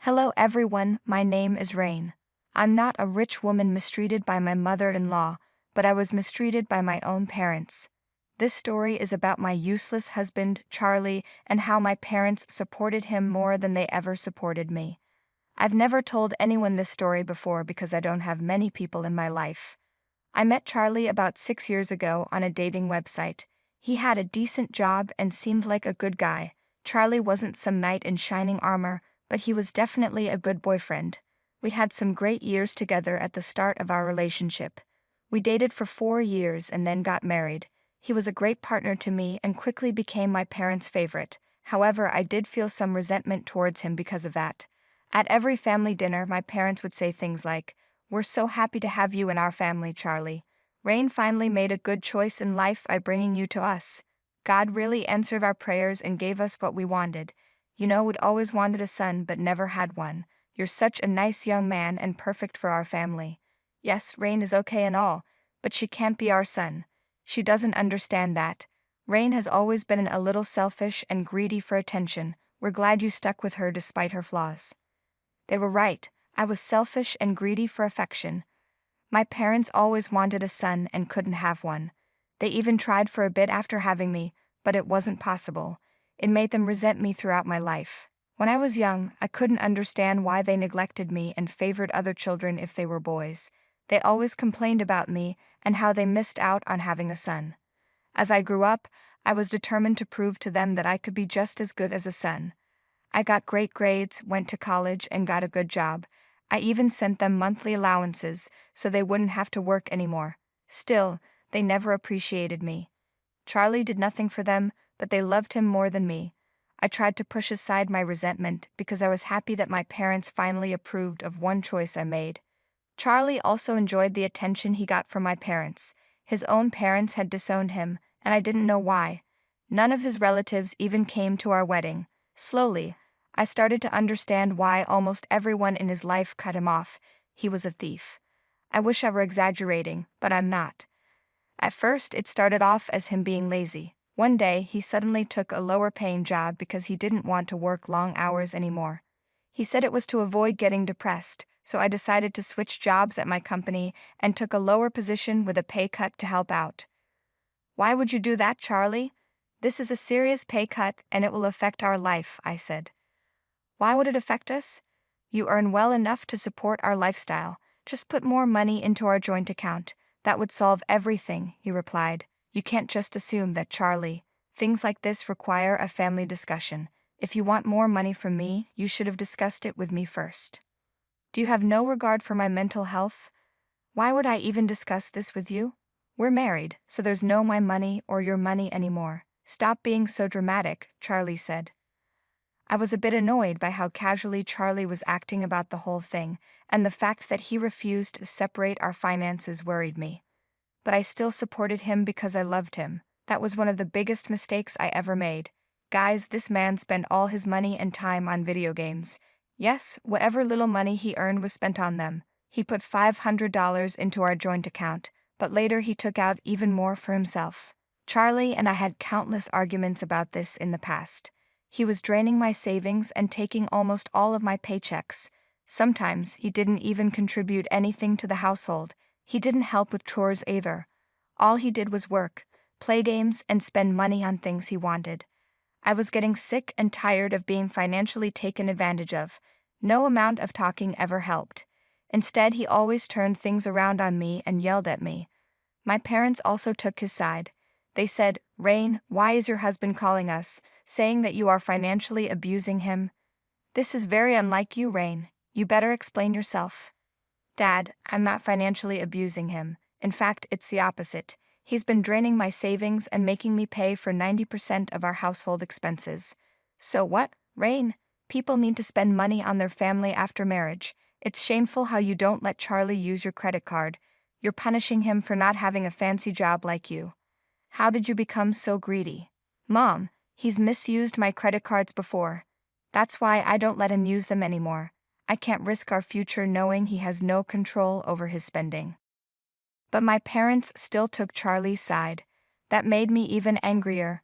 Hello everyone, my name is Rain. I'm not a rich woman mistreated by my mother-in-law, but I was mistreated by my own parents. This story is about my useless husband, Charlie, and how my parents supported him more than they ever supported me. I've never told anyone this story before because I don't have many people in my life. I met Charlie about 6 years ago on a dating website. He had a decent job and seemed like a good guy. Charlie wasn't some knight in shining armor, but he was definitely a good boyfriend. We had some great years together at the start of our relationship. We dated for 4 years and then got married. He was a great partner to me and quickly became my parents' favorite. However, I did feel some resentment towards him because of that. At every family dinner, my parents would say things like, "We're so happy to have you in our family, Charlie. Rain finally made a good choice in life by bringing you to us. God really answered our prayers and gave us what we wanted. You know, we'd always wanted a son but never had one. You're such a nice young man and perfect for our family. Yes, Rain is okay and all, but she can't be our son. She doesn't understand that. Rain has always been a little selfish and greedy for attention. We're glad you stuck with her despite her flaws." They were right. I was selfish and greedy for affection. My parents always wanted a son and couldn't have one. They even tried for a bit after having me, but it wasn't possible. It made them resent me throughout my life. When I was young, I couldn't understand why they neglected me and favored other children if they were boys. They always complained about me and how they missed out on having a son. As I grew up, I was determined to prove to them that I could be just as good as a son. I got great grades, went to college, and got a good job. I even sent them monthly allowances so they wouldn't have to work anymore. Still, they never appreciated me. Charlie did nothing for them, but they loved him more than me. I tried to push aside my resentment because I was happy that my parents finally approved of one choice I made. Charlie also enjoyed the attention he got from my parents. His own parents had disowned him, and I didn't know why. None of his relatives even came to our wedding. Slowly, I started to understand why almost everyone in his life cut him off. He was a thief. I wish I were exaggerating, but I'm not. At first, it started off as him being lazy. One day, he suddenly took a lower-paying job because he didn't want to work long hours anymore. He said it was to avoid getting depressed, so I decided to switch jobs at my company and took a lower position with a pay cut to help out. "Why would you do that, Charlie? This is a serious pay cut and it will affect our life," I said. "Why would it affect us? You earn well enough to support our lifestyle. Just put more money into our joint account. That would solve everything," he replied. "You can't just assume that, Charlie. Things like this require a family discussion. If you want more money from me, you should have discussed it with me first. Do you have no regard for my mental health? Why would I even discuss this with you? We're married, so there's no my money or your money anymore. Stop being so dramatic," Charlie said. I was a bit annoyed by how casually Charlie was acting about the whole thing, and the fact that he refused to separate our finances worried me. But I still supported him because I loved him. That was one of the biggest mistakes I ever made. Guys, this man spent all his money and time on video games. Yes, whatever little money he earned was spent on them. He put $500 into our joint account, but later he took out even more for himself. Charlie and I had countless arguments about this in the past. He was draining my savings and taking almost all of my paychecks. Sometimes he didn't even contribute anything to the household. He didn't help with chores either. All he did was work, play games, and spend money on things he wanted. I was getting sick and tired of being financially taken advantage of. No amount of talking ever helped. Instead, he always turned things around on me and yelled at me. My parents also took his side. They said, "Rain, why is your husband calling us, saying that you are financially abusing him? This is very unlike you, Rain. You better explain yourself." "Dad, I'm not financially abusing him. In fact, it's the opposite. He's been draining my savings and making me pay for 90% of our household expenses." "So what, Rain? People need to spend money on their family after marriage. It's shameful how you don't let Charlie use your credit card. You're punishing him for not having a fancy job like you. How did you become so greedy?" "Mom, he's misused my credit cards before. That's why I don't let him use them anymore. I can't risk our future knowing he has no control over his spending." But my parents still took Charlie's side. That made me even angrier.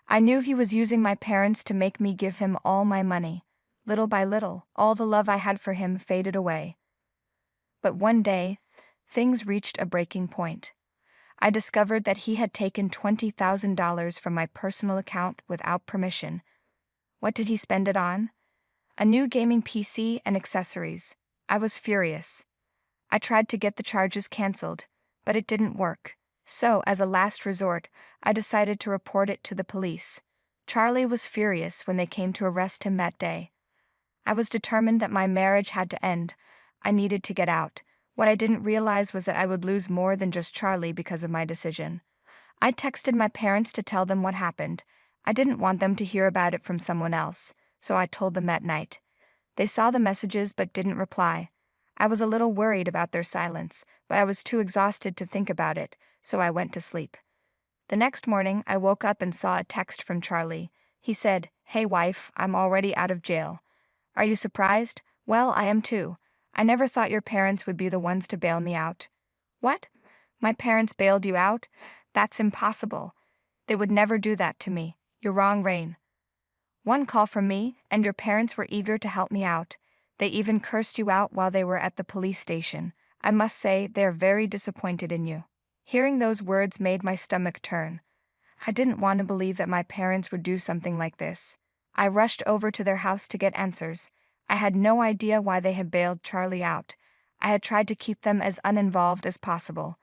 I knew he was using my parents to make me give him all my money. Little by little, all the love I had for him faded away. But one day, things reached a breaking point. I discovered that he had taken $20,000 from my personal account without permission. What did he spend it on? A new gaming PC and accessories. I was furious. I tried to get the charges canceled, but it didn't work. So, as a last resort, I decided to report it to the police. Charlie was furious when they came to arrest him that day. I was determined that my marriage had to end. I needed to get out. What I didn't realize was that I would lose more than just Charlie because of my decision. I texted my parents to tell them what happened. I didn't want them to hear about it from someone else, so I told them that night. They saw the messages but didn't reply. I was a little worried about their silence, but I was too exhausted to think about it, so I went to sleep. The next morning, I woke up and saw a text from Charlie. He said, "Hey wife, I'm already out of jail. Are you surprised? Well, I am too. I never thought your parents would be the ones to bail me out." "What? My parents bailed you out? That's impossible. They would never do that to me." "You're wrong, Rain. One call from me, and your parents were eager to help me out. They even cursed you out while they were at the police station. I must say, they're very disappointed in you." Hearing those words made my stomach turn. I didn't want to believe that my parents would do something like this. I rushed over to their house to get answers. I had no idea why they had bailed Charlie out. I had tried to keep them as uninvolved as possible.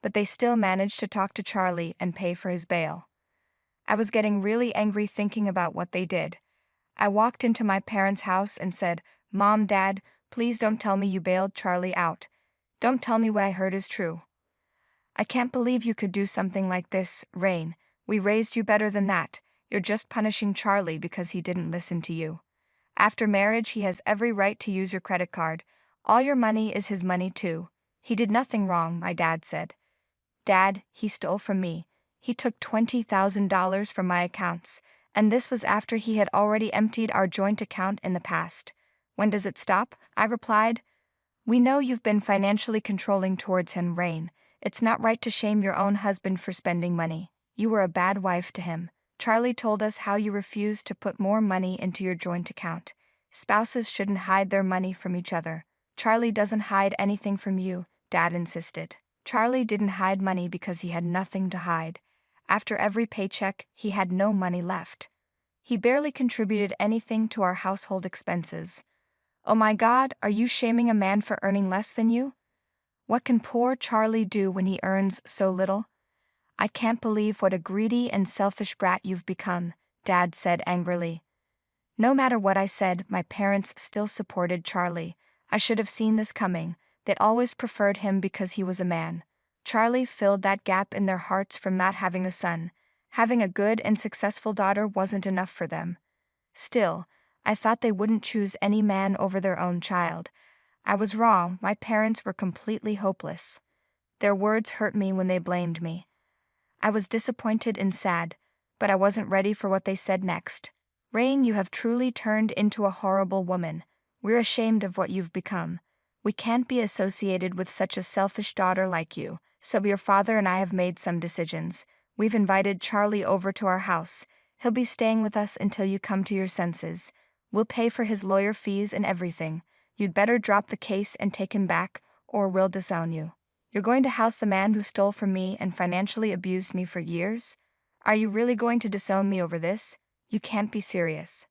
But they still managed to talk to Charlie and pay for his bail. I was getting really angry thinking about what they did. I walked into my parents' house and said, "Mom, Dad, please don't tell me you bailed Charlie out. Don't tell me what I heard is true. I can't believe you could do something like this, Rain. We raised you better than that. You're just punishing Charlie because he didn't listen to you. After marriage, he has every right to use your credit card. All your money is his money too. He did nothing wrong," my dad said. "Dad, he stole from me. He took $20,000 from my accounts, and this was after he had already emptied our joint account in the past. When does it stop?" I replied. "We know you've been financially controlling towards him, Rain. It's not right to shame your own husband for spending money. You were a bad wife to him. Charlie told us how you refused to put more money into your joint account. Spouses shouldn't hide their money from each other." "Charlie doesn't hide anything from you," Dad insisted. "Charlie didn't hide money because he had nothing to hide. After every paycheck, he had no money left. He barely contributed anything to our household expenses." "Oh my God, are you shaming a man for earning less than you? What can poor Charlie do when he earns so little?" "I can't believe what a greedy and selfish brat you've become," Dad said angrily. No matter what I said, my parents still supported Charlie. I should have seen this coming. They'd always preferred him because he was a man. Charlie filled that gap in their hearts from not having a son. Having a good and successful daughter wasn't enough for them. Still, I thought they wouldn't choose any man over their own child. I was wrong. My parents were completely hopeless. Their words hurt me when they blamed me. I was disappointed and sad, but I wasn't ready for what they said next. "Rain, you have truly turned into a horrible woman. We're ashamed of what you've become. We can't be associated with such a selfish daughter like you, so your father and I have made some decisions. We've invited Charlie over to our house. He'll be staying with us until you come to your senses. We'll pay for his lawyer fees and everything. You'd better drop the case and take him back, or we'll disown you. You're going to house the man who stole from me and financially abused me for years? Are you really going to disown me over this? You can't be serious."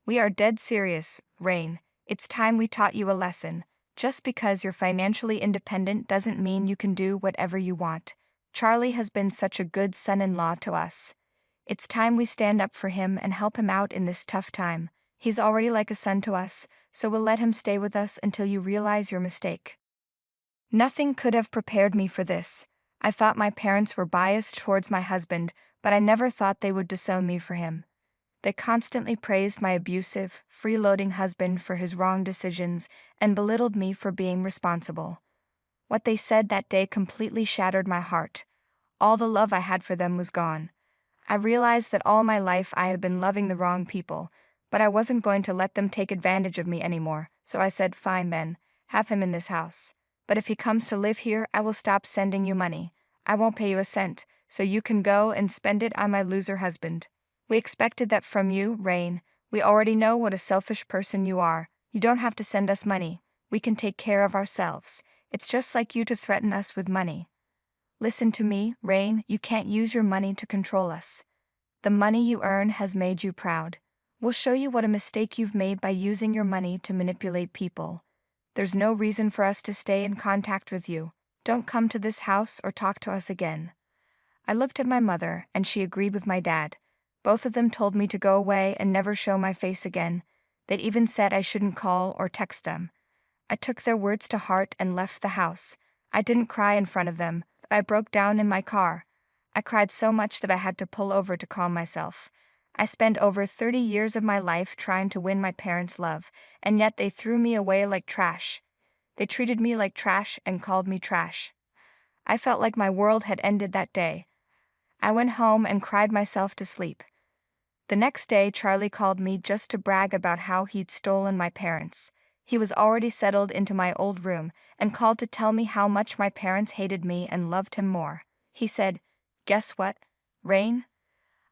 "We are dead serious, Rain. It's time we taught you a lesson. Just because you're financially independent doesn't mean you can do whatever you want. Charlie has been such a good son-in-law to us. It's time we stand up for him and help him out in this tough time. He's already like a son to us, so we'll let him stay with us until you realize your mistake." Nothing could have prepared me for this. I thought my parents were biased towards my husband, but I never thought they would disown me for him. They constantly praised my abusive, freeloading husband for his wrong decisions and belittled me for being responsible. What they said that day completely shattered my heart. All the love I had for them was gone. I realized that all my life I had been loving the wrong people, but I wasn't going to let them take advantage of me anymore, so I said, "Fine then, have him in this house. But if he comes to live here, I will stop sending you money. I won't pay you a cent, so you can go and spend it on my loser husband." We expected that from you, Rain. We already know what a selfish person you are. You don't have to send us money. We can take care of ourselves. It's just like you to threaten us with money. Listen to me, Rain, you can't use your money to control us. The money you earn has made you proud. We'll show you what a mistake you've made by using your money to manipulate people. There's no reason for us to stay in contact with you. Don't come to this house or talk to us again. I looked at my mother, and she agreed with my dad. Both of them told me to go away and never show my face again. They'd even said I shouldn't call or text them. I took their words to heart and left the house. I didn't cry in front of them, but I broke down in my car. I cried so much that I had to pull over to calm myself. I spent over 30 years of my life trying to win my parents' love, and yet they threw me away like trash. They treated me like trash and called me trash. I felt like my world had ended that day. I went home and cried myself to sleep. The next day, Charlie called me just to brag about how he'd stolen my parents. He was already settled into my old room and called to tell me how much my parents hated me and loved him more. He said, "Guess what, Rain?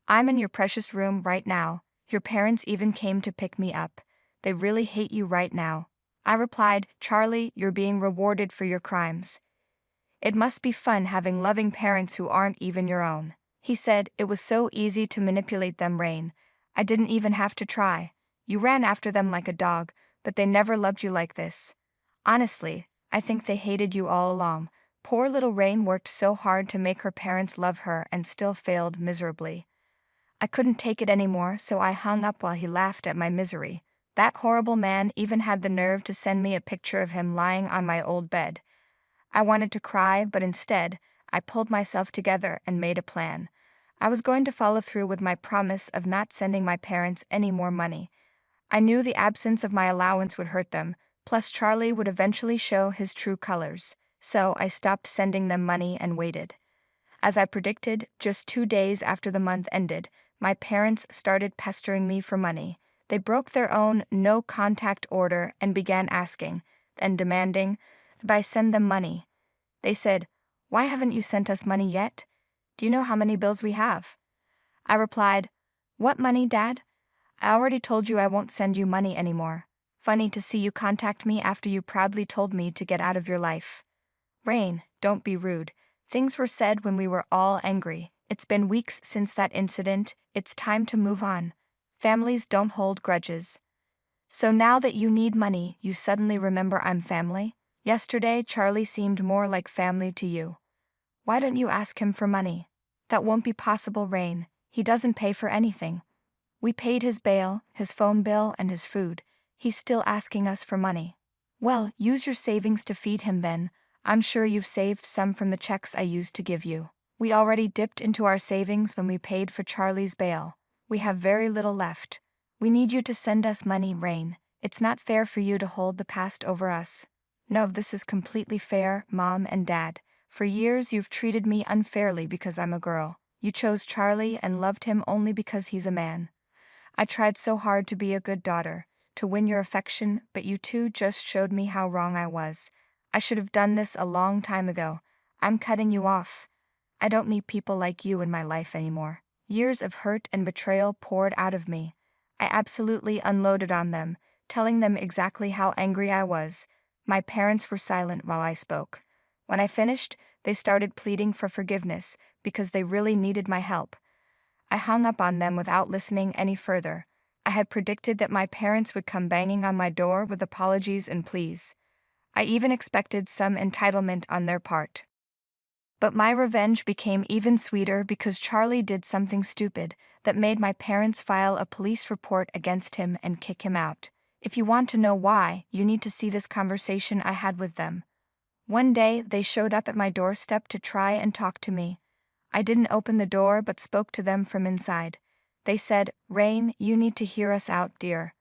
I'm in your precious room right now. Your parents even came to pick me up. They really hate you right now." I replied, "Charlie, you're being rewarded for your crimes. It must be fun having loving parents who aren't even your own." He said, "It was so easy to manipulate them, Rain. I didn't even have to try. You ran after them like a dog, but they never loved you like this. Honestly, I think they hated you all along." Poor little Rain worked so hard to make her parents love her and still failed miserably. I couldn't take it anymore, so I hung up while he laughed at my misery. That horrible man even had the nerve to send me a picture of him lying on my old bed. I wanted to cry, but instead, I pulled myself together and made a plan. I was going to follow through with my promise of not sending my parents any more money. I knew the absence of my allowance would hurt them, plus Charlie would eventually show his true colors, so I stopped sending them money and waited. As I predicted, just 2 days after the month ended, my parents started pestering me for money. They broke their own no-contact order and began asking, and demanding, that I send them money. They said, "Why haven't you sent us money yet? Do you know how many bills we have?" I replied, "What money, Dad? I already told you I won't send you money anymore. Funny to see you contact me after you proudly told me to get out of your life." Rain, don't be rude. Things were said when we were all angry. It's been weeks since that incident. It's time to move on. Families don't hold grudges. So now that you need money, you suddenly remember I'm family? Yesterday, Charlie seemed more like family to you. Why don't you ask him for money? That won't be possible, Rain. He doesn't pay for anything. We paid his bail, his phone bill, and his food. He's still asking us for money. Well, use your savings to feed him then. I'm sure you've saved some from the checks I used to give you. We already dipped into our savings when we paid for Charlie's bail. We have very little left. We need you to send us money, Rain. It's not fair for you to hold the past over us. No, this is completely fair, Mom and Dad. For years you've treated me unfairly because I'm a girl. You chose Charlie and loved him only because he's a man. I tried so hard to be a good daughter, to win your affection, but you two just showed me how wrong I was. I should have done this a long time ago. I'm cutting you off. I don't need people like you in my life anymore. Years of hurt and betrayal poured out of me. I absolutely unloaded on them, telling them exactly how angry I was. My parents were silent while I spoke. When I finished, they started pleading for forgiveness because they really needed my help. I hung up on them without listening any further. I had predicted that my parents would come banging on my door with apologies and pleas. I even expected some entitlement on their part. But my revenge became even sweeter because Charlie did something stupid that made my parents file a police report against him and kick him out. If you want to know why, you need to see this conversation I had with them. One day, they showed up at my doorstep to try and talk to me. I didn't open the door but spoke to them from inside. They said, "Rain, you need to hear us out, dear.